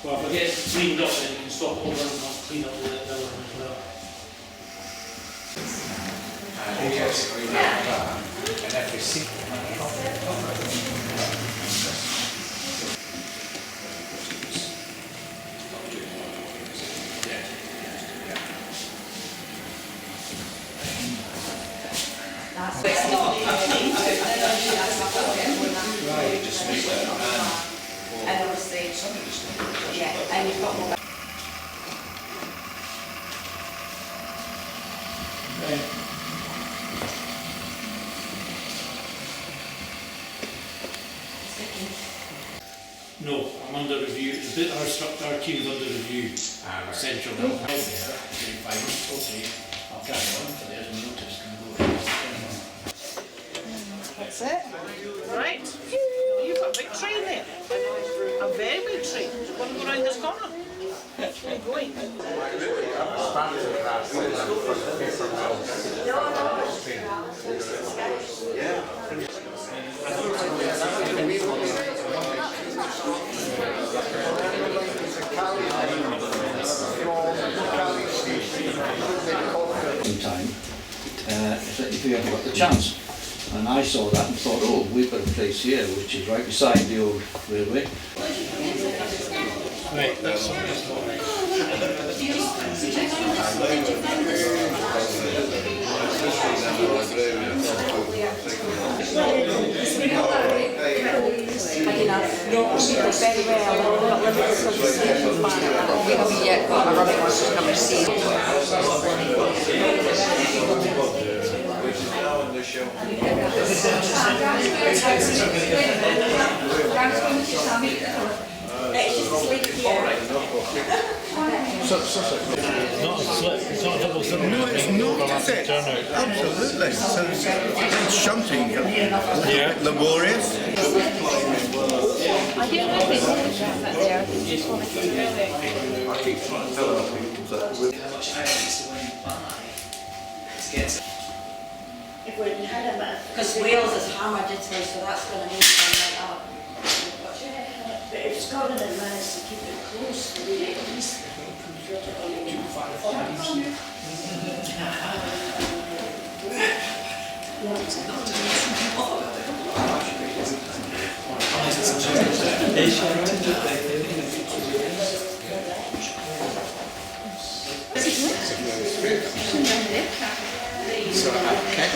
Well, if I get it cleaned up, then you can swap over and I'll clean up the other one as well. And every seat. And obviously, yeah, and you've got more. No, I'm under review. Our team's under review. Central Health there. Okay, I'll carry on for there's no notice can go. That's it. Right, you've got a big train there. A very big train. Want to go round this corner? Where are you going? Time, if we ever got the chance. And I saw that and thought, oh, we've got a place here which is right beside the old railway. Right, that's Very well, we've got limited substantial back. We haven't yet got a running one to come and see. not a slip, it's not a double slip. No, it's not, is it? Absolutely. So it's shunting. Yeah. Laborious. I don't know if it's all that there. I think just want to keep it. I keep trying to tell people that How much higher is the one you buy to get to? If we had a bit, because Wales is hammered into it, so that's going to make something like that. But if Scotland had managed to keep it close, we'd at least So, okay.